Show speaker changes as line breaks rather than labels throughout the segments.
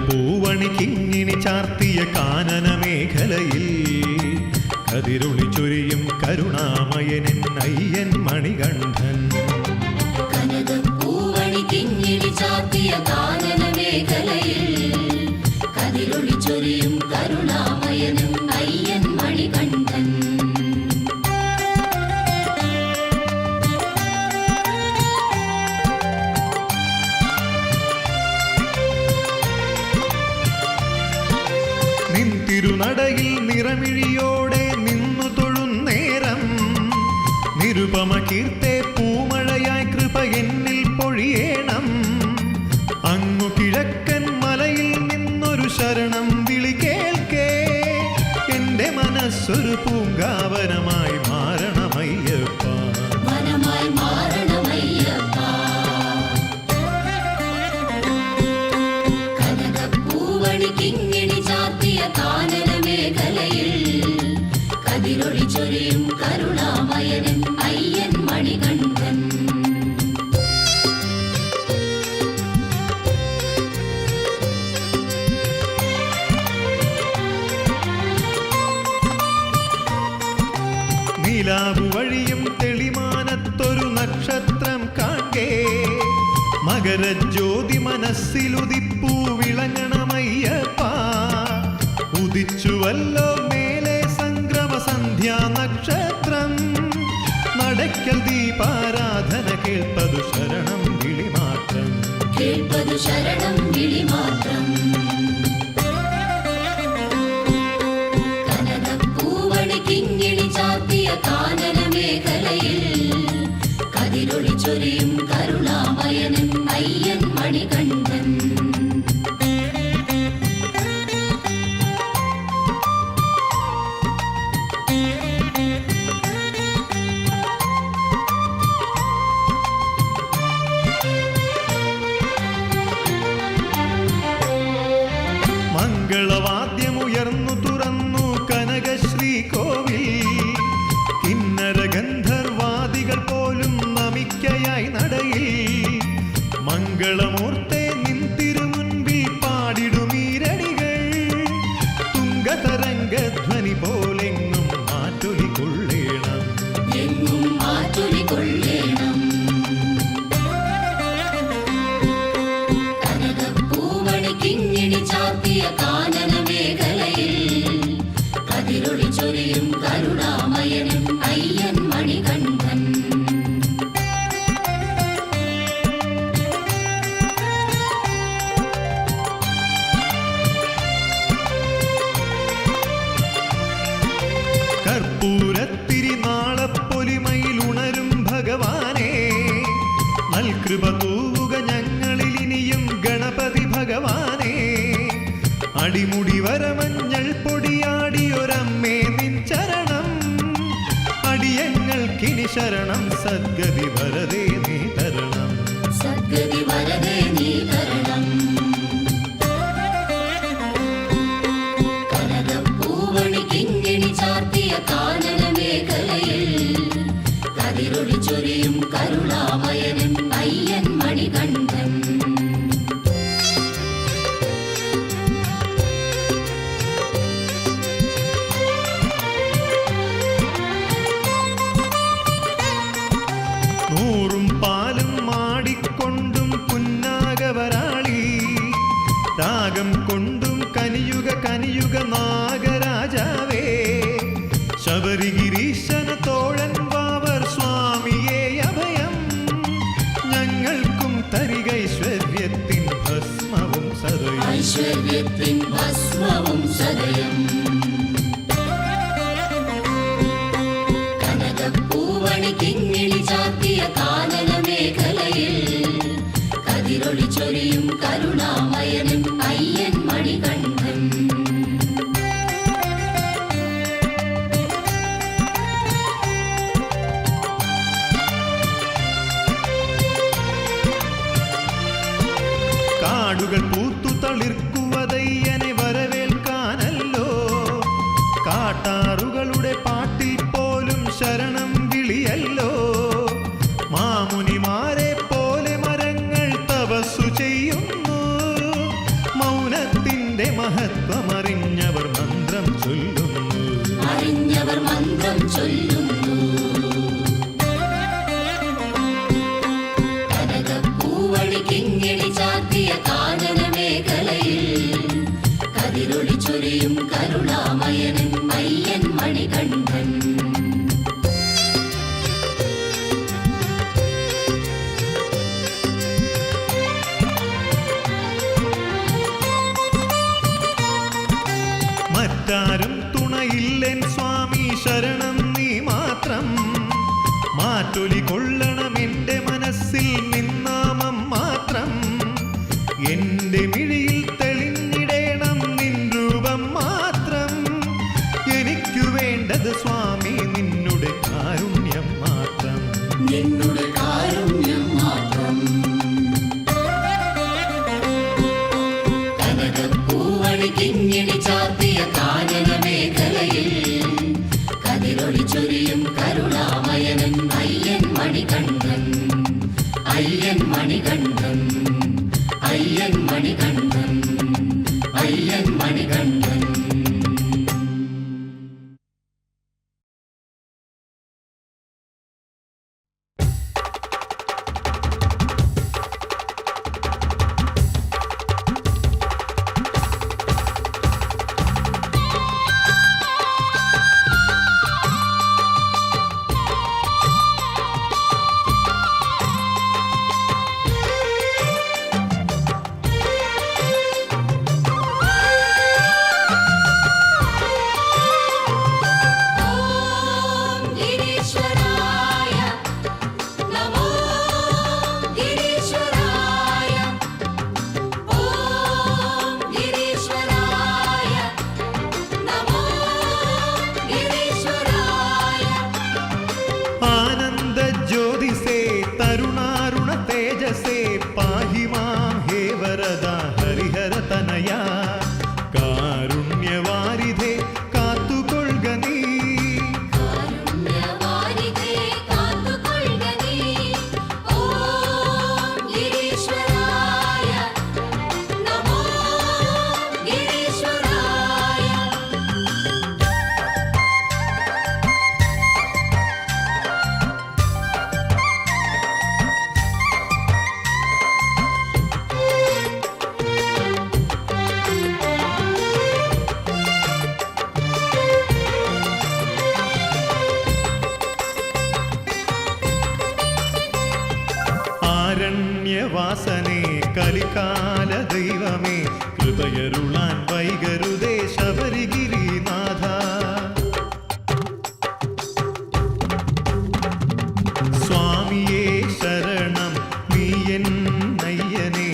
കനകപ്പൂവണിക്കിങ്ങിണി ചാർത്തിയ കാനന മേഖലയിൽ കതിരൊളി ചൊരിയും കരുണാമയനൻ അയ്യൻ മണികണ്ഠൻ.
കനകപ്പൂവണിക്കിങ്ങിണി ചാർത്തിയ കാനന മേഖലയിൽ കതിരൊളി ചൊരിയും കരുണാമയനും അയ്യൻ മണികണ്ഠൻ.
തിരുനടയിൽ നിറമിഴിയോടെ നിന്നു തൊഴുന്നേരം നിരുപമ കീർത്തെ പൂമഴയായി കൃപ എന്നിൽ പൊഴിയേണം. അങ്ങു കിഴക്കൻ മലയിൽ നിന്നൊരു ശരണം വിളി കേൾക്കേ എന്റെ മനസ്സൊരു പൂങ്കാവനമായി മാറണമയ്യപ്പ.
കനകപ്പൂവണിക്കിങ്ങിണി ചാർത്തിയ കാനന മേഖലയിൽ കതിരൊളി ചൊരിയും കരുണാമയനൻ അയ്യൻ മണികണ്ഠൻ.
നീലാവു വഴിയും തെളിമാനത്തൊരു നക്ഷത്രം കാൺകേ മകരജ്യോതി മനസ്സിലുദിപ്പൂ വിളങ്ങണമയ്യപ്പ. ഉദിച്ചുവല്ലോ മേലെ സംക്രമ സന്ധ്യാ നക്ഷത്രം നടക്കൽ ദീപാരാധന കേൾപ്പതു ശരണം വിളി മാത്രം.
കേൾപ്പതു ശരണം വിളി മാത്രം. കനകപ്പൂവണിക്കിങ്ങിണി ചാർത്തിയ കാനന മേഖലയിൽ കതിരൊളി ചൊരിയും കരുണാമയനൻ അയ്യൻ മണികണ്ഠൻ.
മംഗളവാദ്യമുയർന്നു തുറന്നു കനകശ്രീ കോവിൽ. കിന്നര ഗന്ധർവാദികൾ പോലും നമിക്കയായി നടയിൽ. മംഗളമൂർത്തെ നിൻ തിരുമുൻപിൽ പാടിടുമീരടികൾ. തുംഗതരംഗധ്വനി പോലെങ്ങും മാറ്റൊലി കൊള്ളേണം.
എങ്ങും മാറ്റൊലി കൊള്ളേണം. കനകപ്പൂവണിക്കിങ്ങിണി ചാർത്തിയ കാനന മേഖലയിൽ കതിരൊളി ചൊരിയും കരുണാമയനും അയ്യൻ മണികണ്ഠൻ.
കർപ്പൂരത്തിരി നാളപ്പൊലിമയിലുണരും ഭഗവാനെ നൽകൃപ തൂവുക ഞങ്ങളിൽ ഇനിയും ഗണപതി ഭഗവാനെ. അടിമുടി വരമഞ്ഞൾ പൊടിയാടിയൊരമ്മേ നിൻ ചരണം. അടിയങ്ങൾക്കിനി ശരണം സദ്ഗതി വരദേ നീ തരണം.
സദ്ഗതി വരദേ നീ തരണം. കനകപ്പൂവണിക്കിങ്ങിണി ചാർത്തിയ കാനന മേഖലയിൽ കതിരൊളി ചൊരിയും കരുണാമയനും അയ്യൻ മണികണ്ഠൻ.
നൂറും പാലും മാടിക്കൊണ്ടും പുന്നാഗവരാളി. രാഗം കൊണ്ടും കനിയുക നാഗരാജാവേ. ശബരിഗിരീശന തോഴൻ വാവർ സ്വാമിയേ അഭയം. ഞങ്ങൾക്കും തരികൈശ്വര്യത്തിൻ ഭസ്മവും സദയം.
ഐശ്വര്യത്തിൻ ഭസ്മവും സദയം. കനകപ്പൂവണിക്കിങ്ങിണി ചാർത്തിയ കാനന മേഖലയിൽ കതിരൊളി ചൊരിയും കരുണാമയനും അയ്യൻ മണികണ്ഠൻ.
കാടുകൾ പൂത്തു തളിർക്കുവതയ്യനെ വരവേൽക്കാനല്ലോ. കാട്ടാറുകളുടെ പാട്ടിൽ പോലും ശരണം വിളിയല്ലോ. മാമുനിമാരെ പോലെ മരങ്ങൾ തപസ്സു ചെയ്യുന്നു. മൗനത്തിന്റെ മഹത്വമറിഞ്ഞവർ മന്ത്രം ചൊല്ലുന്നു.
അറിഞ്ഞവർ മന്ത്രം ചൊല്ലുന്നു. കനകപ്പൂവടി കിങ്ങിണി ചാർത്തിയ കാനന മേഖലയിൽ കതിരൊളി ചൊരിയും കരുണാമയനൻ അയ്യൻ മണികണ്ഠൻ.
മറ്റാരും തുണയില്ലെൻ സ്വാമി ശരണം നീ മാത്രം. മാറ്റൊലി കൊള്ളണം എൻ്റെ മനസ്സിൽ നിന്നാമം മാത്രം. എൻ്റെ മിഴിയിൽ തെളിഞ്ഞിടേണം നിൻ രൂപം മാത്രം. എനിക്കു വേണ്ടത് സ്വാമി നിന്നുടെ കാരുണ്യം മാത്രം.
നിന്നുടെ കാരുണ്യം മാത്രം. കനകപ്പൂവടി കിങ്ങിണി ചാർത്തിയ കാനന മേഖലയിൽ കതിരൊളി ചൊരിയും കരുണാമയനൻ അയ്യൻ മണികണ്ഠൻ. അയ്യൻ മണികണ്ഠൻ. അയ്യൻ മണികണ്ഠൻ. അയ്യൻ മണികണ്ഠൻ.
വാസനേ കലികാല ദൈവമേ കൃപയരുളാൻ വൈകരുതേ ശബരിഗിരിനാഥ. സ്വാമിയേ ശരണം നീയൻ നയ്യനെ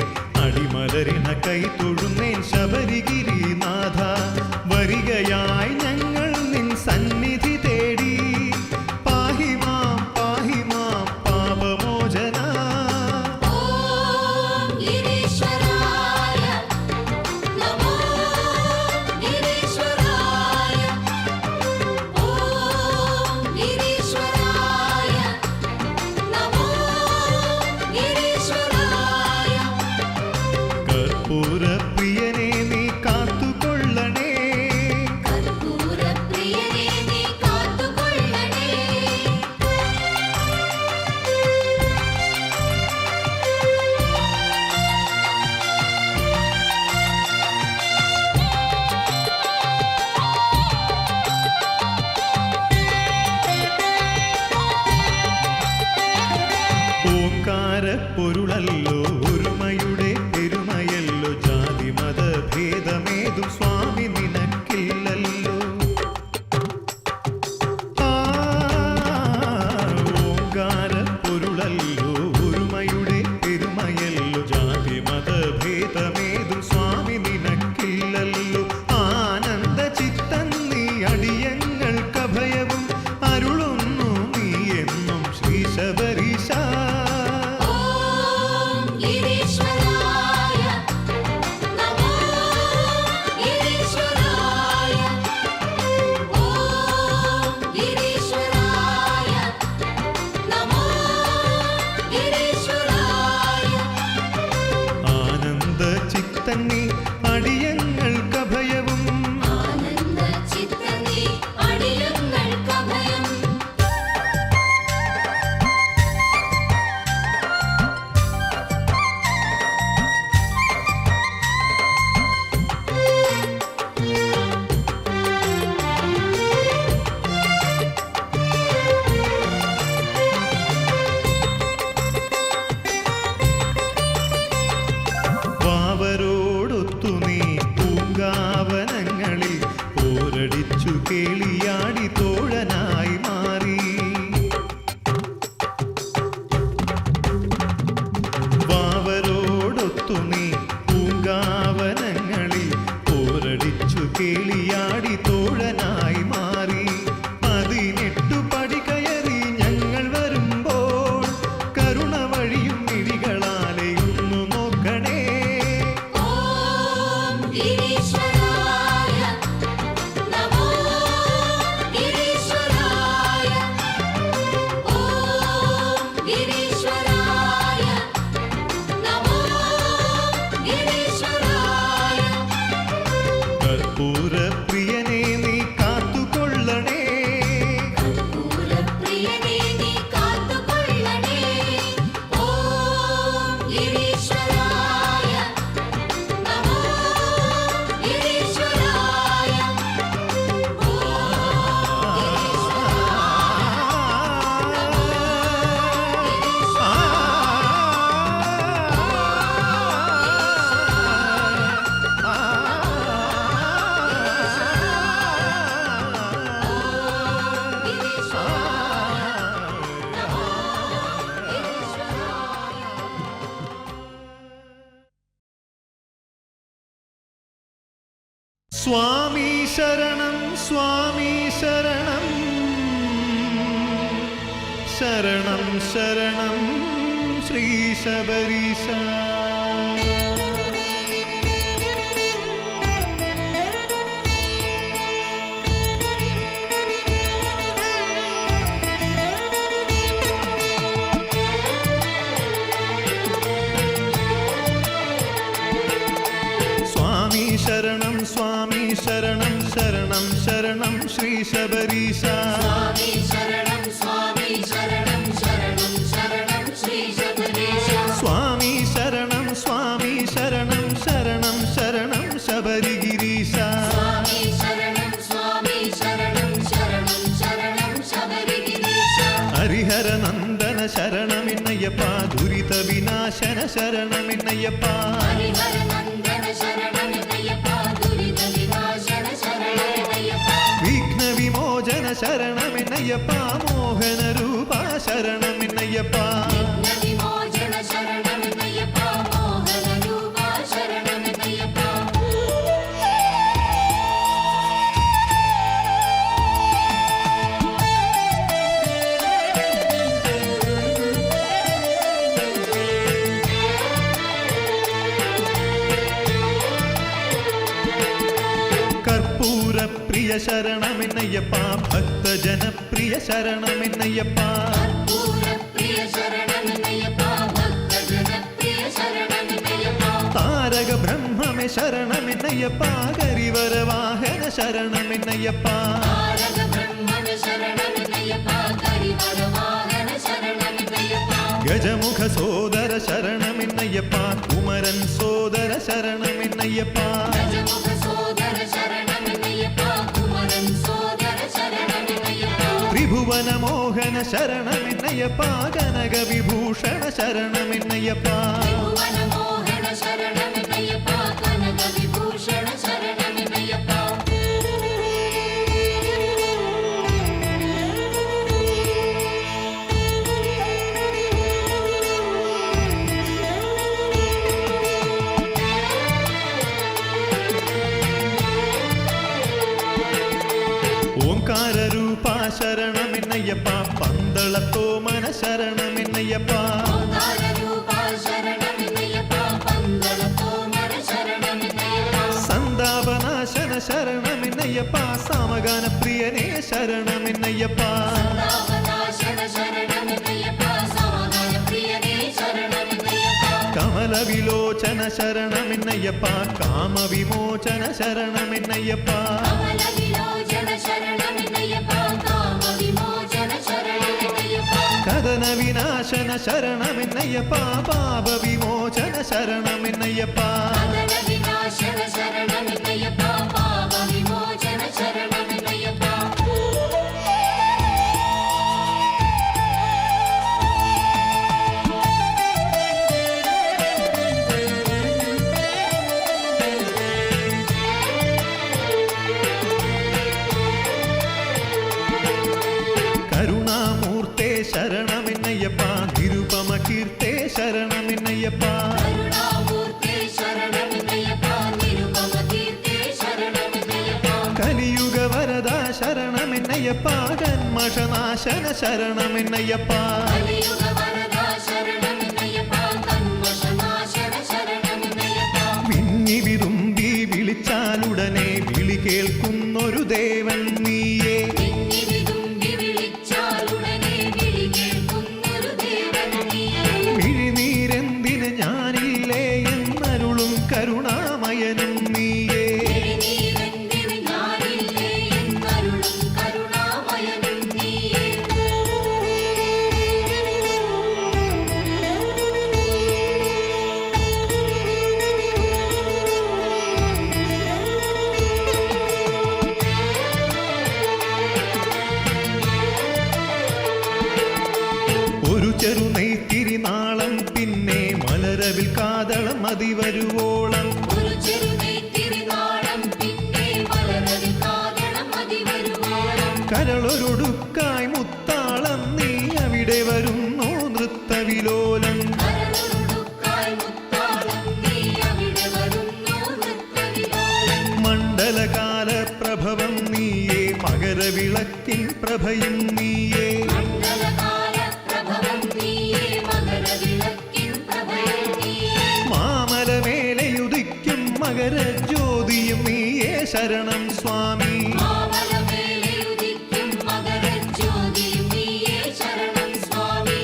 അടിമലരിണ കൈ തൊഴുന്നേൻ ശബരിഗിരിനാഥ. വരികയായി ഞങ്ങൾ നിൻ സന്നിധി തേടി പാഹിമാം പാഹിമാം പാപമോചന. കർപ്പൂരപ്രിയനേ നീ കാത്തുകൊള്ളണേ.
കർപ്പൂരപ്രിയനേ നീ കാത്തുകൊള്ളണേ.
ഓംകാരപ്പൊരുളല്ലോ ഒരുമയുടെ പെരുമയല്ലോ. ജാതി മത ഭേദമേതും സ്വാമി നിനക്കില്ലല്ലോ. ഓംകാരപ്പൊരുളല്ലോ ഒരുമയുടെ പെരുമയല്ലോ. ജാതി മത ഭേദമേതും സ്വാമി നിനക്കില്ലല്ലോ. ആനന്ദ ചിത്തൻ നീ അടിയങ്ങൾക്കഭയവും അരുളുന്നു നീ എന്നും ശ്രീ ശബരീശ.
ഗിരീശ
ഓർത്തു നീ പൂങ്കാവനങ്ങളിൽ പോരടിച്ചു കേളിയാടി തോഴനായി മാറി 18 പടി കയറി ഞങ്ങൾ വരുമ്പോൾ കരുണ വഴിയും മിഴികളാലെ ഒന്നു നോക്കണേ.
ഓം ഗിരീശ്വരായ നമോ ഗിരീശ്വരായ ഓം ഗിരീശ്വരായ നമോ ഗിരീശ്വരായ
കർപ്പൂര പ്രിയനെ നീ കാത്തുകൊള്ളണേ.
കർപ്പൂരപ്രിയനേ നീ കാത്തുകൊള്ളണേ. ഓം ഗിരീശ്വരായ നമോ ഗിരീശ്വരായ
സ്വാമി ശരണം സ്വാമി ശരണം ശരണം ശരണം ശ്രീ ശബരീശ. സ്വാമി ശരണം സ്വാമി ശരണം ശരണം ശരണം ശ്രീ ശബരീശ.
സ്വാമി ശരണം സ്വാമി ശരണം ശരണം ശരണം ശ്രീ ശബരീശ.
സ്വാമി ശരണം സ്വാമി ശരണം ശരണം ശരണം ശബരിഗിരീശ.
സ്വാമി ശരണം സ്വാമി ശരണം ശരണം ശരണം ശബരിഗിരീശ.
ഹരിഹര നന്ദന ശരണമിന്നയ്യപ്പ ദുരിത വിനാശന ശരണമിന്നയ്യപ്പ.
ഹരിഹര നന്ദന ശരണമിന്നയ്യപ്പ ദുരിത വിനാശന ശരണമിന്നയ്യപ്പ.
വിഘ്ന വിമോചന ശരണമിന്നയ്യപ്പ മോഹന രൂപ ശരണമിന്നയ്യപ്പ.
വിഘ്ന വിമോചന ശരണമിന്നയ്യപ്പ മോഹന രൂപ ശരണമിന്നയ്യപ്പ.
കർപ്പൂര പ്രിയ ശരണമിന്നയ്യപ്പ ഭക്തജനപ്രിയ ശരണമിന്നയ്യപ്പ.
കർപ്പൂരപ്രിയ ശരണമിന്നയ്യപ്പ ഭക്തജനപ്രിയ ശരണമിന്നയ്യപ്പ.
താരക ബ്രഹ്മമേ ശരണമിന്നയ്യപ്പ കരിവര വാഹന ശരണമിന്നയ്യപ്പ.
താരക ബ്രഹ്മമേ ശരണമിന്നയ്യപ്പ കരിവര വാഹന ശരണമിന്നയ്യപ്പ.
ഗജമുഖ സോദര ശരണമിന്നയ്യപ്പ കുമരൻ സോദര ശരണമിന്നയ്യപ്പ.
ഗജമുഖ സോദര ശരണമിന്നയ്യപ്പ കുമരൻ സോദര ശരണമിന്നയ്യപ്പ.
ത്രിഭുവന മോഹന ശരണമിന്നയ്യപ്പ കനക വിഭൂഷണ ശരണമിന്നയ്യപ്പ.
ത്രിഭുവന മോഹന ശരണമിന്നയ്യപ്പ കനക വിഭൂഷണ ശരണമിന്നയ്യപ്പ.
ഓംകാര രൂപ ശരണമിന്നയ്യപ്പ പന്തളത്തോമന ശരണമിന്നയ്യപ്പ.
ഓംകാര രൂപ ശരണമിന്നയ്യപ്പ പന്തളത്തോമന ശരണമിന്നയ്യപ്പ.
സന്താപനാശന ശരണമിന്നയ്യപ്പ സമഗാന പ്രിയനേ ശരണമിന്നയ്യപ്പ.
സന്താപനാശന ശരണമിന്നയ്യപ്പ സമഗാന പ്രിയനേ ശരണമിന്നയ്യപ്പ.
കമല വിലോചന ശരണമിന്നയ്യപ്പ കാമവിമോചന ശരണമിന്നയ്യപ്പ.
കമല വിലോചന ശരണമിന്നയ്യപ്പ കാമവിമോചന ശരണമിന്നയ്യപ്പ.
കഥന വിനാശന ശരണമിന്നയ്യപ്പ പാപ വിമോചന ശരണമിന്നയ്യപ്പ.
കദന വിനാശന ശരണമിന്നയ്യപ്പ പാപ വിമോചന ശരണമിന്നയ്യപ്പ.
കരുണാമൂർത്തേ ശരണമിന്നയ്യപ്പ നിരുപമ കീർത്തേ ശരണമിന്നയ്യപ്പ.
കരുണാമൂർത്തേ
ശരണമെന്നയ്യപ്പ കന്മഷനാശന ശരണമെന്നയ്യപ്പ
കലിയുഗ വരദാ ശരണമെന്നയ്യപ്പ കന്മഷനാശന ശരണമെന്നയ്യപ്പ
വിങ്ങി വിതുമ്പി വിളിച്ചാലുടനെ വിളി കേൾക്കുന്നൊരു ദേവൻ നീയേ
വിങ്ങി വിതുമ്പി വിളിച്ചാലുടനെ വിളി കേൾക്കുന്നൊരു ദേവൻ നീയേ
മിഴിനീരെന്തിന് ഞാനില്ലേ എന്നരുളും കരുണാമയനും നീയേ
തിരുനീരെന്തിന് ഞാനില്ലേ എന്നരുളും കരുണാമയനും നീയേ
ഒരു ചെറു നെയ്ത്തിരി നാളം പിന്നെ മലരവിൽ കാതളം അതിവരുവോളം
ഒരു ചെറുനെയ്ത്തിരിനാളം പിന്നെ മലരവി കാതളം അതിവരുവോളം
കരളൊരൊടുക്കായി മുത്താളം നീ അവിടെ വരുന്നു നൃത്തവിലോലം
കരളുടുക്കായി മുത്താളം നീ അവിടെ വരുന്നു നൃത്തവിലോലം
മണ്ഡലകാല പ്രഭവം നീയേ മകരവിളക്കിൻ പ്രഭയും നീയേ
മണ്ഡലകാല പ്രഭവം നീയേ മകരവിളക്കിൻ പ്രഭയം നീയേ
മാമലമേലയുദിക്കും മകരജ്യോതിയും നീയേ ശരണം സ്വാമി
മാമലമേലയുദിക്കും മകരജ്യോതിയും നീയേ ശരണം സ്വാമി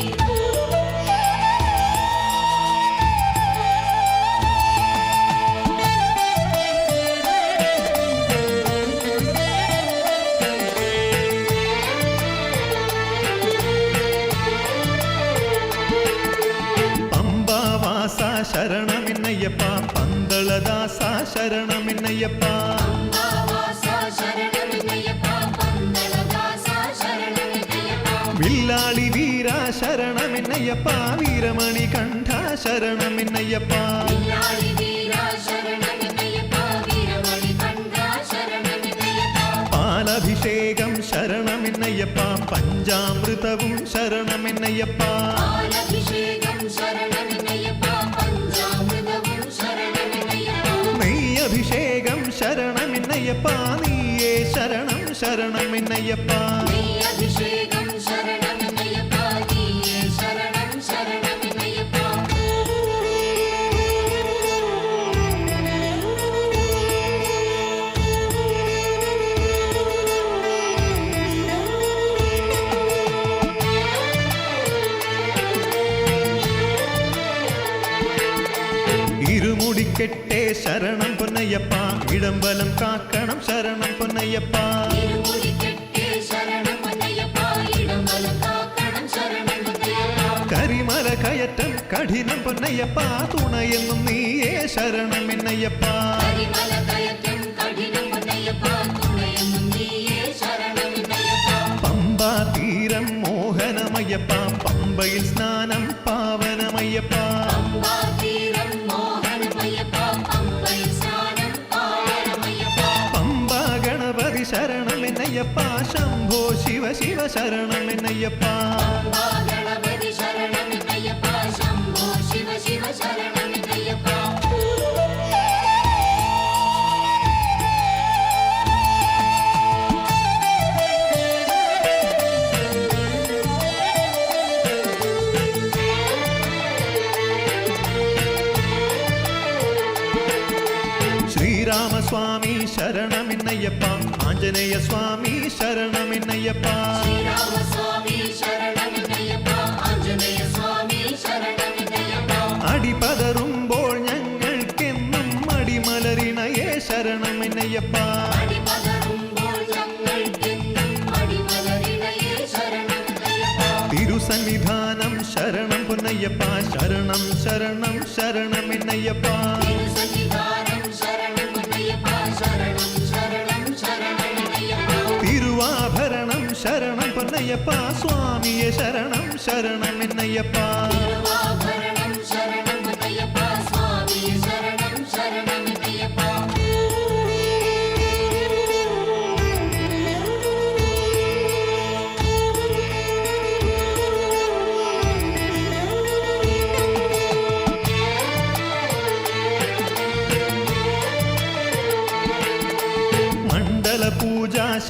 പമ്പാവാസ ശരണമെന്നയ്യപ്പ പന്തളദാസ ശരണമെന്നയ്യപ്പ
അംബാവാസ ശരണമെന്നയ്യപ്പ പന്തളദാസ ശരണമെന്നയ്യപ്പ
വില്ലാളി വീര ശരണമെന്നയ്യപ്പ വീരമണി കണ്ഠ ശരണമെന്നയ്യപ്പ
വില്ലാളി വീരാ ശരണമെന്നയ്യപ്പ വീരമണി കണ്ഠ ശരണമെന്നയ്യപ്പ
പാലഭിഷേകം ശരണമെന്നയ്യപ്പ പഞ്ചാമൃതവും ശരണമെന്നയ്യപ്പ
പാലഭിഷേകം ശരണമെന്നയ്യപ്പ പഞ്ചാമൃതവും ശരണമെന്നയ്യപ്പ
നെയ്യഭിഷേകം ശരണമെന്നയ്യപ്പ നീയേ ശരണം ശരണമെന്നയ്യപ്പ
നെയ്യഭിഷേകം ശരണമെന്നയ്യപ്പ നീയേ ശരണം ശരണമെന്നയ്യപ്പ
ഇരുമുടിക്കെട്ടേ ശരണം പൊന്നയ്യപ്പ ഇടംബലം കാക്കണം ശരണം പൊന്നയ്യപ്പ
ഇരുമുടിക്കെട്ടേ ശരണം പൊന്നയ്യപ്പ ഇടംബലം കാക്കണം ശരണം പൊന്നയ്യപ്പ
കരിമല കയറ്റം കഠിനം പൊന്നയ്യപ്പ തുണയെന്നും നീയേ ശരണമെന്നയ്യപ്പ
കരിമല കയറ്റം കഠിനം പൊന്നയ്യപ്പ തുണയെന്നും നീയേ ശരണമെന്നയ്യപ്പ
പമ്പാ തീരം മോഹനമയ്യപ്പ പമ്പയിൽ സ്നാനം പാവനമയ്യപ്പ
പമ്പാതീരം മോഹനമയ്യപ്പ പമ്പയിൽ സ്നാനം പാവനമയ്യപ്പ
പമ്പാ ഗണപതി ശരണമെന്നയ്യപ്പ ശംഭോ ശിവ ശിവ ശരണമെന്നയ്യപ്പ
പമ്പാ ഗണപതി ശരണമെന്നയ്യപ്പ ശംഭോ ശിവ ശിവ ശരണമെന്നയ്യപ്പ
ശ്രീരാമസ്വാമി ശരണമെന്നയ്യപ്പ ആഞ്ജനേയ സ്വാമി ശരണമെന്നയ്യപ്പ
ശ്രീരാമസ്വാമി ശരണമെന്നയ്യപ്പ ആഞ്ജനേയ സ്വാമി ശരണമെന്നയ്യപ്പ
അടിപതറുമ്പോൾ ഞങ്ങൾക്കെന്നും അടിമലരിണയേ ശരണമെന്നയ്യപ്പ
അടിപതറുമ്പോൾ ഞങ്ങൾക്കെന്നും അടിമലരിണയേ ശരണമെന്നയ്യപ്പ
തിരുസന്നിധാനം ശരണം പൊന്നയ്യപ്പ ശരണം ശരണം ശരണമെന്നയ്യപ്പ
തിരുസന്നിധാനം ശരണം പൊന്നയ്യപ്പ ശരണം ശരണം ശരണമെന്നയ്യപ്പ
തിരുവാഭരണം ശരണം പൊന്നയ്യപ്പ സ്വാമിയെ ശരണം ശരണമെന്നയ്യപ്പ
തിരുവാഭരണം ശരണം പൊന്നയ്യപ്പ സ്വാമിയെ ശരണം ശരണമെന്നയ്യപ്പ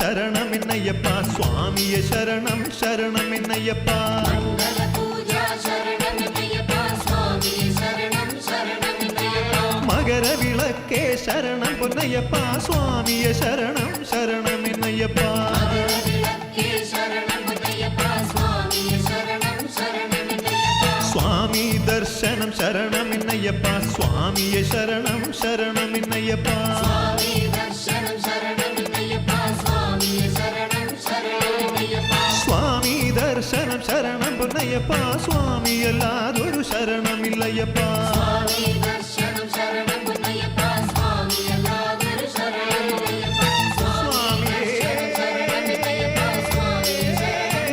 ശരണമെന്നയ്യപ്പ സ്വാമിയെ ശരണം ശരണമെന്നയ്യപ്പ
മണ്ഡല പൂജ ശരണമെന്നയ്യപ്പ സ്വാമിയെ ശരണം ശരണമെന്നയ്യപ്പ
മകരവിളക്കേ ശരണം പൊന്നയ്യപ്പ സ്വാമിയെ ശരണം ശരണമെന്നയ്യപ്പ
മകരവിളക്കേ ശരണമെന്നയ്യപ്പ സ്വാമിയെ ശരണം ശരണമെന്നയ്യപ്പ
സ്വാമി ദർശനം ശരണമെന്നയ്യപ്പ സ്വാമിയെ ശരണം ശരണമെന്നയ്യപ്പ
സ്വാമി ദർശനം ശരണമെന്നയ്യപ്പ സ്വാമിയെ ശരണം ശരണമെന്നയ്യപ്പ
സ്വാമി ദർശനം ശരണം പൊന്നയ്യപ്പ സ്വാമിയല്ലാതൊരു ശരണമില്ലയ്യപ്പ
സ്വാമി ദർശനം ശരണമെന്നയ്യപ്പ സ്വാമിയല്ലാതൊരു ശരണമില്ലയ്യപ്പ സ്വാമിയെ ശരണമെന്നയ്യപ്പ സ്വാമിയെ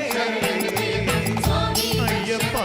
ശരണമെന്നയ്യപ്പ സ്വാമി
അയ്യപ്പ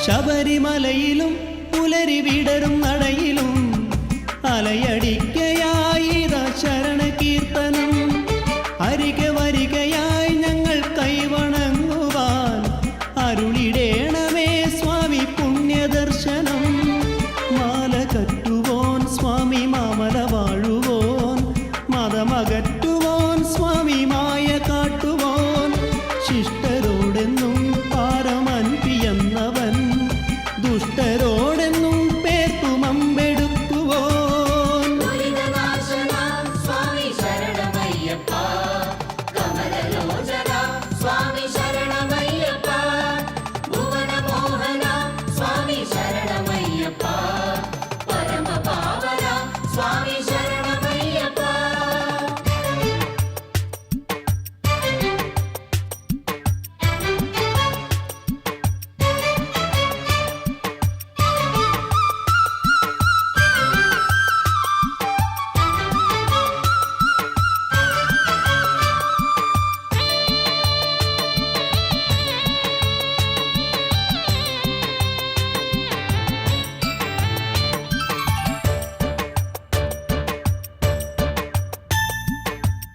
ശബരിമലയിലും പുലരി വിടരും നടയിലും അലയടിക്കയായിത ശരണ കീർത്തനം അരികെ വരികയായി ഞങ്ങൾ കൈവണങ്ങുവാൻ അരുളിടേണമേ സ്വാമി പുണ്യദർശനം മാല കറ്റുവോൻ സ്വാമി മാമല വാഴുവോൻ മതമകറ്റുവോൻ സ്വാമി മായ കാട്ടുവോൻ ശിഷ്ടരോടെന്നും പാരമൻപിയെന്നവൻ ദുഷ്ടരോടെന്നും പേർത്തുമമ്പെടുക്കുവോൻ
ദുരിതനാശന സ്വാമി ശരണമയ്യപ്പ കമലലോചന സ്വാമി ശരണമയ്യപ്പ ഭുവനമോഹന സ്വാമി ശരണമയ്യപ്പ പരമപാവന സ്വാമി ശരണമയ്യപ്പ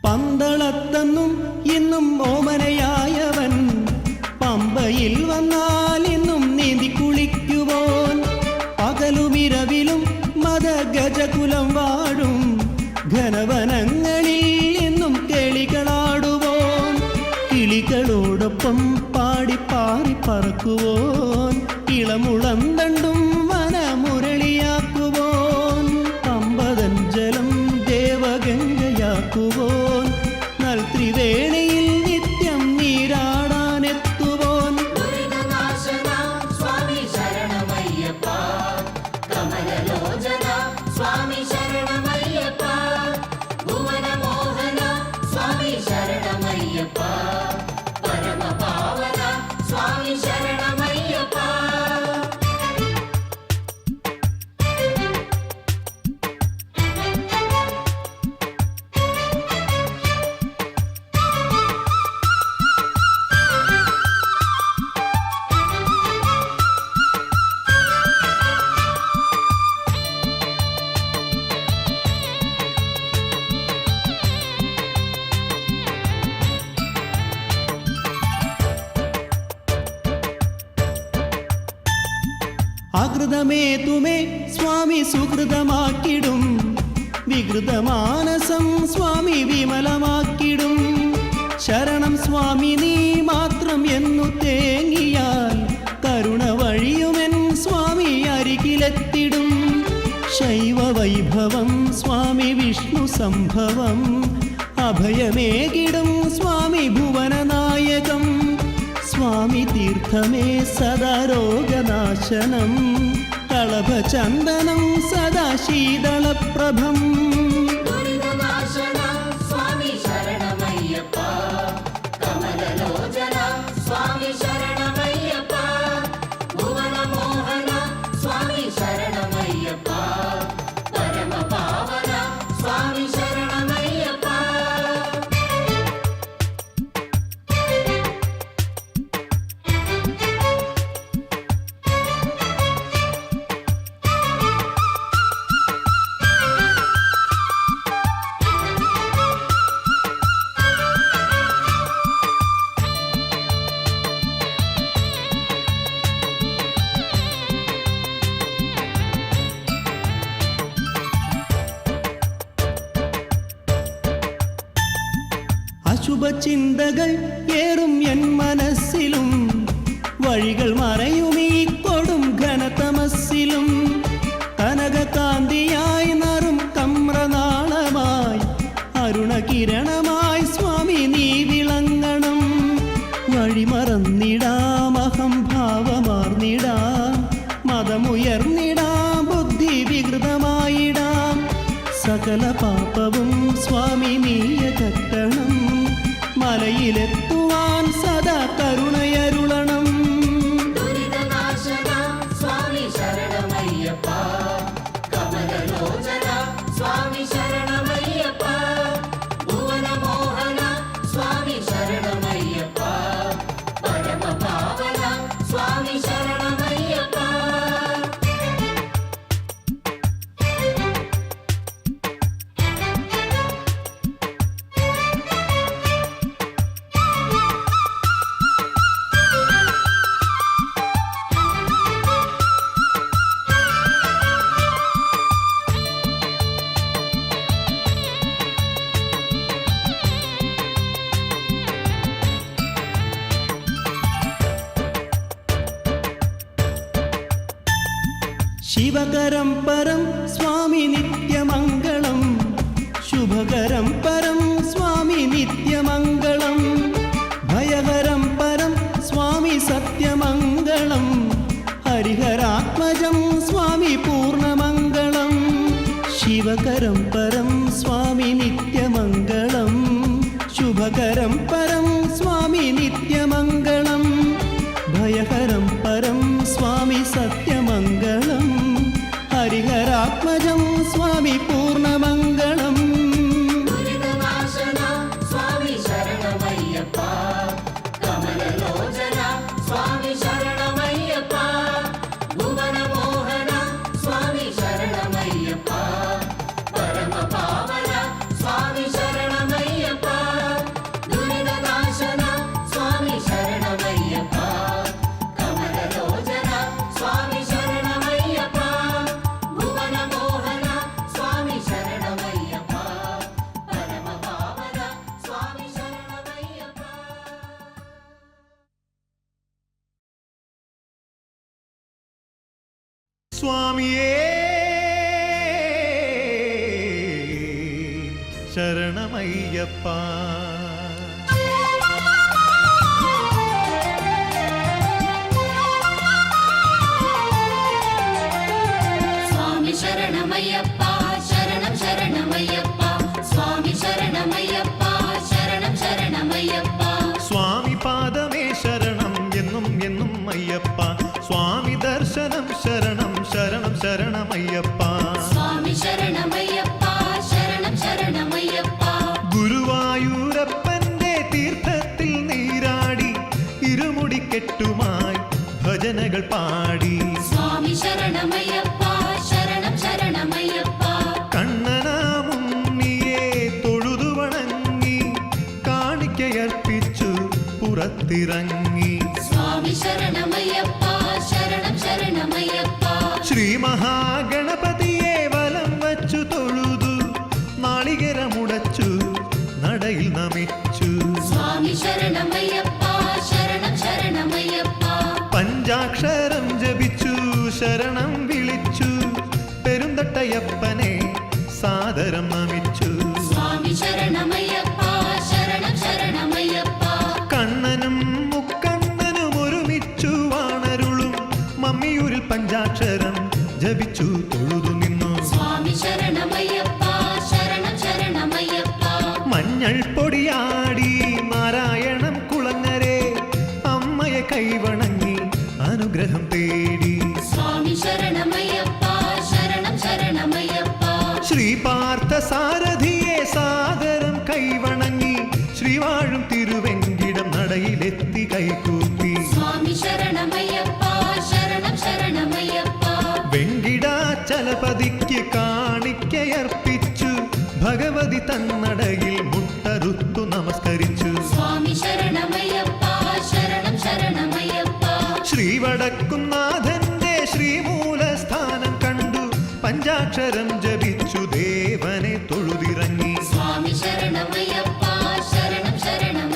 പന്തളത്തെന്നും ഇന്നും ഓമനയായവൻ പമ്പയിൽ വന്നാൽ ഇന്നും നീന്തി കുളിക്കുവോൻ പകലുമിരവിലും മതഗജകുലം വാഴും ഘനവനങ്ങളിൽ ഇന്നും കിളികളാടുവോൻ കിളികളോടൊപ്പം പാടി പറക്കുവോൻ ഇളമുളം തണ്ടും വനമുരളിയാക്കുവോൻ പമ്പതൻ ജലം ദേവഗംഗയാക്കുവോൻ നൽത്രിവേണിയിൽ നിത്യം നീരാടാനെത്തുവോൻ
ദുരിതനാശന സ്വാമി ശരണമയ്യപ്പ കമലലോചന സ്വാമി ശരണമയ്യപ്പ ഭുവനമോഹന സ്വാമി ശരണമയ്യപ്പ പരമപാവന സ്വാമി ശരണമയ്യപ്പ
ആകൃതമേ തുമേ സ്വാമി സുഹൃതമാക്കിടും വികൃതമാനസം സ്വാമി വിമലമാക്കിടും ശരണം സ്വാമി നീ മാത്രം എന്നു തേങ്ങിയാൽ കരുണ വഴിയുമെൻ സ്വാമി അരികിലെത്തിടും ശൈവ വൈഭവം സ്വാമി വിഷ്ണു സംഭവം അഭയമേകിടും സ്വാമി ഭുവനനായകം സ്വാമി തീർത്ഥമേ സദാ രോഗനാശനം കളഭചന്ദനം സദാ ശീതളപ്രഭം
ദുരിതനാശന സ്വാമി ശരണമയ്യപ്പ കമലലോചന സ്വാമി ശരണമയ്യപ്പ ഭുവനമോഹന സ്വാമി ശരണമയ്യപ്പ
ചിന്തകൾ ഏറും എൻ മനസ്സിലും വഴികൾ മറയുമീ കൊടും ഘനതമസ്സിലും കനകകാന്തിയായി നറും കമ്രനാളമായി അരുണകിരണമായി സ്വാമി നീ വിളങ്ങണം. വഴിമറന്നിടാം അഹംഭാവമാർന്നിടാം മതമുയർന്നിടാം ബുദ്ധി വികൃതമായിടാം. സകല പാപവും സ്വാമി നീയകറ്റണം. മലയിലെത്തുവാൻ സദാ കരുണയരുളണം.
ദുരിതനാശന സ്വാമി ശരണമയ്യപ്പ. കമലലോചന സ്വാമി ശരണമയ്യപ്പ. ഭുവനമോഹന സ്വാമി ശരണമയ്യപ്പ. പരമപാവന സ്വാമി ശരണമയ്യപ്പ.
ശിവകരം പരം സ്വാമി നിത്യമംഗളം. ശുഭകരം പരം സ്വാമി നിത്യമംഗളം. ഭയഹരം പരം സ്വാമി സത്യമംഗളം. ഹരിഹരാത്മജം സ്വാമി പൂർണ്ണമംഗളം. ശിവകരം പരം സ്വാമി നിത്യമംഗളം. ശുഭകരം പരം സ്വാമി നിത്യമംഗളം. ഭയഹരം പരം സ്വാമി സത്യമംഗളം. ഹരിഹരാത്മജം സ്വാമി പൂർണ്ണമംഗളം.
ദുരിതനാശന സ്വാമി ശരണമയ്യപ്പ. കമലലോചന സ്വാമി ശരണമയ്യപ്പ. ഭുവനമോഹന സ്വാമി ശരണമയ്യപ്പ. പരമപാവന സ്വാമി ശരണമയ്യപ്പ. ദുരിതനാശന സ്വാമി ശരണമയ്യപ്പ. കമലലോചന സ്വാമി ശരണമയ്യപ്പ. ഭുവനമോഹന സ്വാമി ശരണമയ്യപ്പ. പരമപാവന സ്വാമി ശരണമയ്യപ്പ.
സ്വാമിയേ ശരണമയ്യപ്പ.
സ്വാമി ശരണമയ്യപ്പ. ശരണം ശരണമയ്യപ്പ. സ്വാമി ശരണമയ്യപ്പ. ശരണം ശരണമയ്യപ്പ.
സ്വാമി പാദമേ ശരണം എന്നും എന്നും അയ്യപ്പ. സ്വാമി ദർശനം ശരണം ശരണം ശരണമയ്യപ്പ.
സ്വാമി ശരണമയ്യപ്പ. ശരണം ശരണമയ്യപ്പ.
ഗുരുവായൂരപ്പന്റെ തീർത്ഥത്തിൽ നീരാടി ഇരുമുടിക്കെട്ടുമായി ഭജനകൾ പാടി
സ്വാമി ശരണമയ്യപ്പ. ശരണം ശരണമയ്യപ്പ.
കണ്ണനാമുണ്ണിയെ തൊഴുതു വണങ്ങി കാണിക്കയർപ്പിച്ചു പുറത്തിറങ്ങി.
സ്വാമി ശരണമയ്യപ്പ. ശരണം ശരണമയ്യപ്പ.
ശ്രീ മഹാഗണപതിയെ വലം വച്ചു തൊഴുതു നാളികേരമുടച്ചു നടയിൽ നമിച്ചു.
സ്വാമി ശരണമയ്യപ്പ. ശരണം ശരണമയ്യപ്പ.
പഞ്ചാക്ഷരം ജപിച്ചു ശരണം വിളിച്ചു പെരുന്തട്ടയപ്പനെ സാദരം നമിച്ചു.
സ്വാമി ശരണമയ്യപ്പ. ശരണം ശരണമയ്യപ്പ.
കണ്ണനും മുക്കണ്ണനും ഒരുമിച്ചു വാണരുളും മമ്മിയൂരിൽ പഞ്ചാക്ഷരം ജപിച്ചു തൊഴുതു നിന്നു.
സ്വാമി ശരണമയ്യപ്പ. ശരണം ശരണമയ്യപ്പ.
മഞ്ഞൾ പൊടിയാടി നാരായണം കുളങ്ങരെ അമ്മയെ കൈവണങ്ങി അനുഗ്രഹം തേടി.
സ്വാമി ശരണമയ്യപ്പ. ശരണം ശരണമയ്യപ്പ.
ശ്രീപാർത്ഥ സാരഥിയെ സാദരം കൈവണങ്ങി ശ്രീവാഴും തിരുവെങ്കിടം നടയിലെത്തി കൈകൂപ്പി.
സ്വാമി ശരണമയ്യപ്പ. ശരണം ശരണമയ്യപ്പ.
വെങ്കിടാചലപതിക്ക് കാണിക്കയർപ്പിച്ചു ഭഗവതി തന്നടയിൽ മുട്ടറുത്തു നമസ്കരിച്ചു.
സ്വാമി ശരണമയ്യപ്പ. ശരണം ശരണമയ്യപ്പ.
ശ്രീവടക്കുംനാഥന്റെ ശ്രീമൂലസ്ഥാനം കണ്ടു പഞ്ചാക്ഷരം ജപിച്ചു ദേവനെ തൊഴുതിറങ്ങി.
സ്വാമി ശരണമയ്യപ്പ. ശരണം ശരണം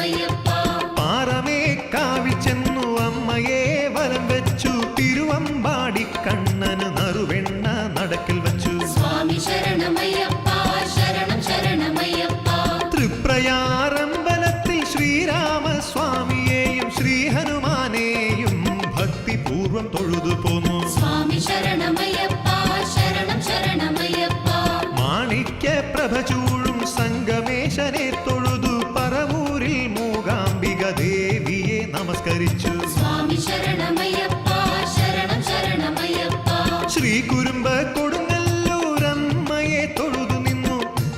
കാർത്തിക ദേവിയെ നമസ്കരിച്ചു.
സ്വാമി ശരണമയ്യപ്പ ശരണം ശരണമയ്യപ്പ.
ശ്രീ കുരുമ്പ കൊടുങ്ങല്ലൂരമ്മയെ തൊഴുതു നിന്നു.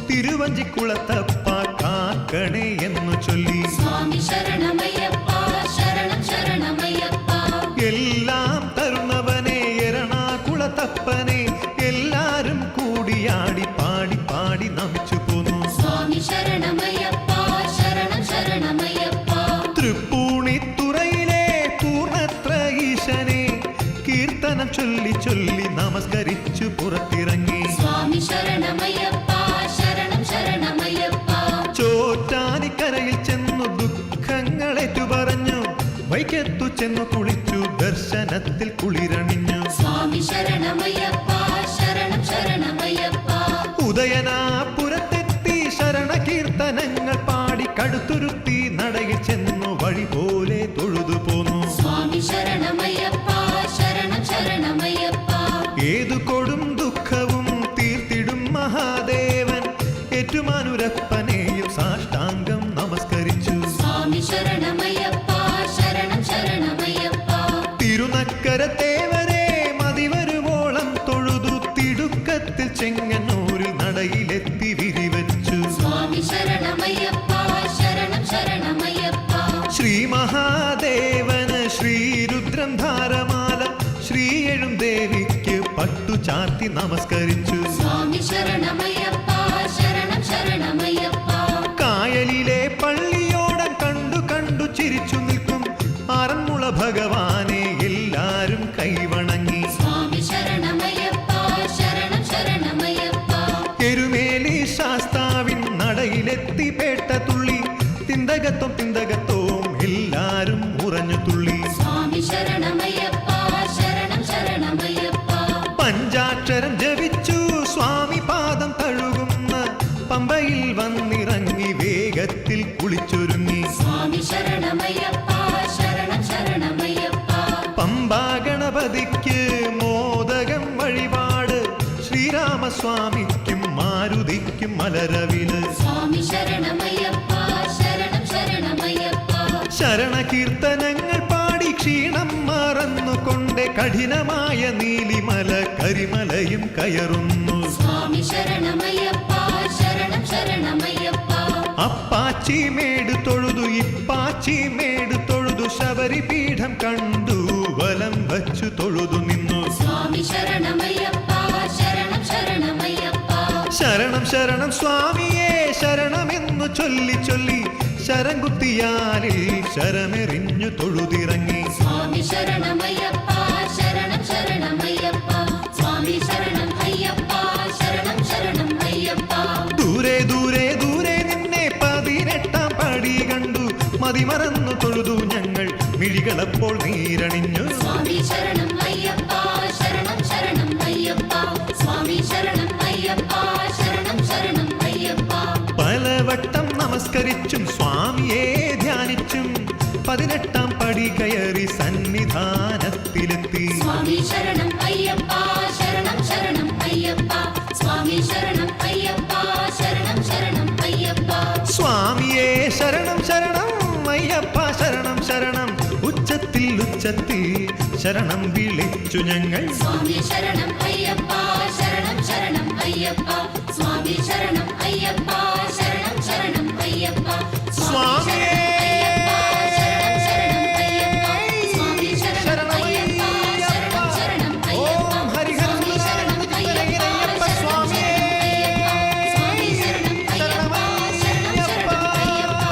തിരുവഞ്ചിക്കുളത്തപ്പ കാക്കണേ എന്നു ചൊല്ലി.
സ്വാമി ശരണമയ്യപ്പ ശരണം ശരണമയ്യപ്പ.
എല്ലാം തരുന്നവനെ എറണാകുളത്തപ്പനെ എല്ലാരും കൂടിയാടി പാടി പാടി നമിച്ചു പോന്നു.
സ്വാമി ശരണമയ്യപ്പ ശരണം ശരണമയ്യപ്പ.
തൃപ്പൂണിത്തുറയിലെ പൂർണ്ണത്ര ഈശനെ കീർത്തനം ചൊല്ലി ചൊല്ലി നമസ്കരിച്ചു പുറത്തിറങ്ങി.
സ്വാമി ശരണമയ്യപ്പ ശരണം ശരണമയ്യപ്പ.
ചോറ്റാനിക്കരയിൽ ചെന്നു ദുഃഖങ്ങളേറ്റു പറഞ്ഞു. വൈക്കത്തു ചെന്നു കുളിച്ചു ദർശനത്തിൽ കുളിരണിഞ്ഞു.
സ്വാമി ശരണമയ്യപ്പ ശരണം ശരണമയ്യപ്പ.
ഉദയനാപുരത്തെത്തി ശരണ കീർത്തനങ്ങൾ പാടി കടുത്തുരുത്തി നടയിൽ ചെന്നു വഴി പോലെ തൊഴുതു പോന്നു.
സ്വാമി ശരണമയ്യപ്പ ശരണം ശരണമയ്യപ്പ.
ഏതു കൊടും ദുഃഖവും തീർത്തിടും മഹാദേവൻ ഏറ്റുമാനൂരപ്പനെയും സാഷ്ടാംഗം നമസ്കരിച്ചു.
സ്വാമി ശരണമയ്യപ്പ ശരണം ശരണമയ്യപ്പ.
തിരുനക്കരത്തേവരെ മതിവരുവോളം തൊഴുതു തിടുക്കത്തിൽ ചെങ്ങന്നൂരിൽ നടയിലെത്തി വിരിവച്ചു.
സ്വാമി ശരണമയ്യപ്പ ശരണം ശരണമയ്യപ്പ.
ശ്രീ മഹാദേവന് ശ്രീരുദ്രം ധാരമാല ശ്രീയെഴും ദേവിക്ക് പട്ടു ചാർത്തി നമസ്കരിച്ചു.
സ്വാമി ശരണമയ്യപ്പ ശരണം ശരണമയ്യപ്പ.
കായലിലെ പള്ളിയോടം കണ്ടു കണ്ടു ചിരിച്ചു നിൽക്കും ആറന്മുള ഭഗവാനെ എല്ലാരും കൈവണങ്ങി.
സ്വാമി ശരണമയ്യപ്പ ശരണം ശരണമയ്യപ്പ.
എരുമേലി ശാസ്താവിൻ നടയിലെത്തി പേട്ട തുള്ളി തിന്തകത്വം തിന്തകത്വം എല്ലാരും ഉറഞ്ഞു തുള്ളി.
സ്വാമി ശരണമയ്യപ്പ ശരണം ശരണമയ്യപ്പ.
പഞ്ചാക്ഷരം ജപിച്ചു സ്വാമി പാദം തഴുകുന്ന പമ്പയിൽ വന്നിറങ്ങി വേഗത്തിൽ കുളിച്ചൊരുങ്ങി.
സ്വാമി ശരണമയ്യപ്പ ശരണം ശരണമയ്യപ്പ.
പമ്പാ ഗണപതിക്ക് മോദകം വഴിപാട് ശ്രീരാമസ്വാമിക്കും മാരുതിക്കും മലരവില്.
സ്വാമി ശരണമയ്യപ്പ ശരണം ശരണമയ്യപ്പ.
ശരണകീർത്തനങ്ങൾ പാടി ക്ഷീണം മറന്നുകൊണ്ട് കഠിനമായ നീലിമല കരിമലയും കയറുന്നു.
സ്വാമി ശരണമയ്യപ്പ ശരണം ശരണമയ്യപ്പ.
അപ്പാച്ചി മേട് തൊഴുതു ഇപ്പാച്ചി മേട് തൊഴുതു ശബരിപീഠം കണ്ടു വലം വച്ചു തൊഴുതു നിന്നു.
സ്വാമി ശരണമയ്യപ്പ ശരണം ശരണമയ്യപ്പ.
ശരണം ശരണം സ്വാമിയെ ശരണമെന്നു ചൊല്ലി ചൊല്ലി ശരംകുത്തിയാലിൽ ശരമെറിഞ്ഞു തൊഴുതിറങ്ങി.
സ്വാമി ശരണമയ്യപ്പ ശരണം ശരണമയ്യപ്പ. സ്വാമി ശരണം അയ്യപ്പ ശരണം ശരണം അയ്യപ്പ.
ദൂരെ ദൂരെ ദൂരെ നിന്നെ 18-ാം പടി കണ്ടു മതിമറന്നു തൊഴുതു ഞങ്ങൾ മിഴികളപ്പോൾ നീരണിഞ്ഞു.
സ്വാമി ശരണം അയ്യപ്പ ശരണം ശരണം അയ്യപ്പ. സ്വാമി ശരണം അയ്യപ്പ ശരണം ശരണം അയ്യപ്പ.
പലവട്ടം നമസ്കരിച്ചും സ്വാമിയെ ധ്യാനിച്ചും 18-ാം പടി കയറി സന്നിധാനത്തിലെത്തി.
സ്വാമി ശരണം അയ്യപ്പ ശരണം ശരണം അയ്യപ്പ. സ്വാമി ശരണം അയ്യപ്പ ശരണം ശരണം അയ്യപ്പ.
സ്വാമിയെ ശരണം ശരണം അയ്യപ്പ ശരണം ശരണം ഉച്ചത്തിൽ ഉച്ചത്തിൽ ശരണം വിളിച്ചു ഞങ്ങൾ.
സ്വാമി ശരണം അയ്യപ്പ ശരണം ശരണം അയ്യപ്പ. സ്വാമി ശരണം അയ്യപ്പ ശരണം ശരണം അയ്യപ്പ.
സ്വാമിയേ
സ്വാമി ശരണം അയ്യപ്പ ശരണം ശരണം അയ്യപ്പ.
ഓം ഹരിഹര
സ്വാമി ശരണം അയ്യപ്പ
സ്വാമിയേ
സ്വാമി ശരണം അയ്യപ്പ ശരണം ശരണം അയ്യപ്പ.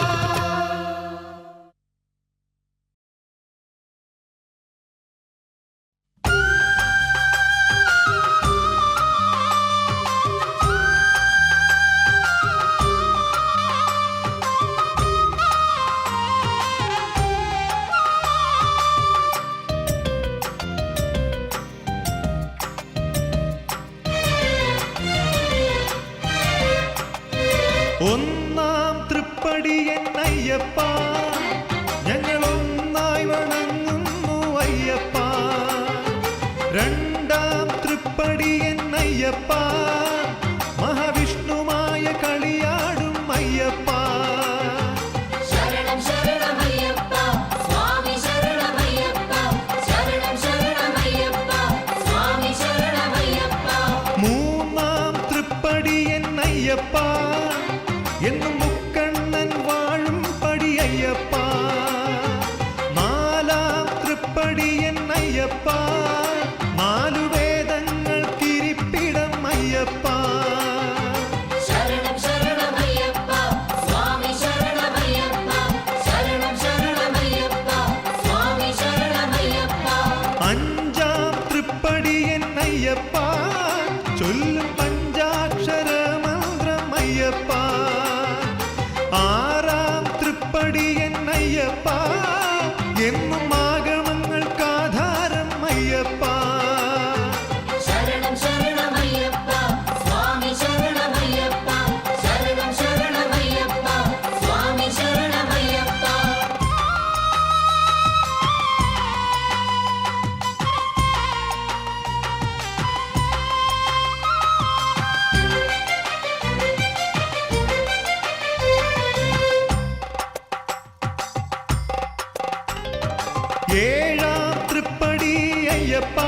ഒന്നാം തൃപ്പടി എന്നയ്യപ്പ ഞങ്ങൾ ഒന്നായി വണങ്ങുന്നു അയ്യപ്പ. രണ്ടാം തൃപ്പടി എന്നയ്യപ്പ മഹാവിഷ്ണുമായ കളിയാടും അയ്യപ്പ.
ശരണം ശരണമയ്യപ്പ
ഏഴാം തൃപ്പടി അയ്യപ്പ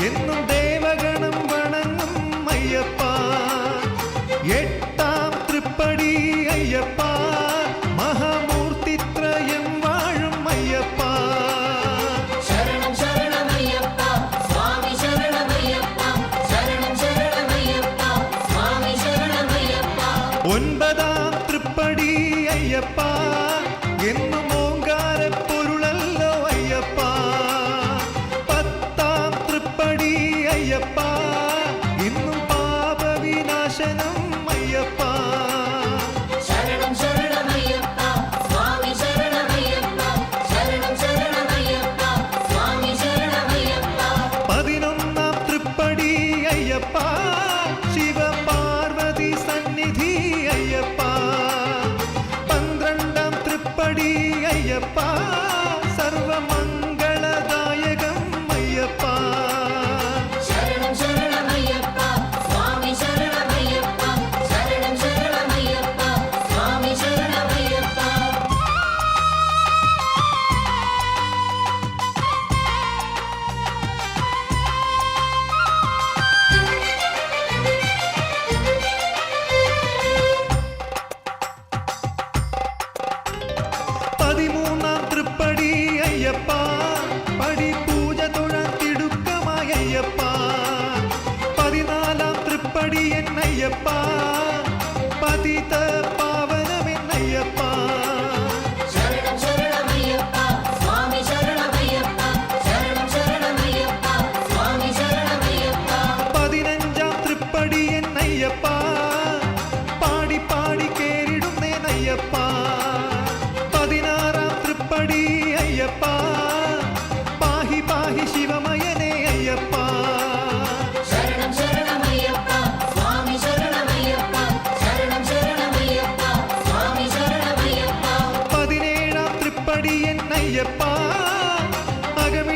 എന്നും ദേവഗണം വണങ്ങും അയ്യപ്പ എട്ടാം തൃപ്പടി അയ്യപ്പ മഹാമൂർത്തിത്രയം വാഴും അയ്യപ്പ
ശരണം ശരണമയ്യപ്പ സ്വാമി ശരണമയ്യപ്പ ശരണം ശരണമയ്യപ്പ സ്വാമി ശരണമയ്യപ്പ
ഒൻപതാം തൃപ്പടി അയ്യപ്പ എന്നും ഓങ്കാരപ്പൊരുളല്ലോ അയ്യപ്പ പത്താം തൃപ്പടി അയ്യപ്പ ഇന്നും പാപവിനാശനം അയ്യപ്പ
ശരണം ശരണമയ്യപ്പ സ്വാമി ശരണമയ്യപ്പ ശരണം ശരണമയ്യപ്പ സ്വാമി ശരണമയ്യപ്പ
പതിനൊന്നാം തൃപ്പടി അയ്യപ്പ ശിവപാർവതി സന്നിധി അയ്യപ്പ പന്ത്രണ്ടാം തൃപ്പടി അയ്യപ്പ സർവമംഗളദായകം അയ്യപ്പ
ശരണം ശരണമയ്യപ്പ സ്വാമി ശരണമയ്യപ്പ ശരണം ശരണമയ്യപ്പ സ്വാമി ശരണമയ്യപ്പ
പതിമൂന്നാം തൃപ്പടി അയ്യപ്പ പടി പൂജ തൊഴാൻ തിടുക്കമായ അയ്യപ്പ പതിനാലാം തൃപ്പടി എന്നയ്യപ്പ പതിത പാവനമെന്നയ്യപ്പ
ശരണം ശരണമയ്യപ്പ സ്വാമി ശരണമയ്യപ്പ ശരണം ശരണമയ്യപ്പ സ്വാമി ശരണമയ്യപ്പ
പതിനഞ്ചാം തൃപ്പടി എന്നയ്യപ്പ പാടി പാടി കേറിടുന്നേനയ്യപ്പ പതിനാറാം തൃപ്പടി അയ്യപ്പ പാഹി പാഹി ശിവമയനേ അയ്യപ്പ
ശരണം ശരണമയ്യപ്പ സ്വാമി ശരണമയ്യപ്പ ശരണം ശരണമയ്യപ്പ സ്വാമി ശരണമയ്യപ്പ
പതിനേഴാം തൃപ്പടി എന്നയ്യപ്പ അകമി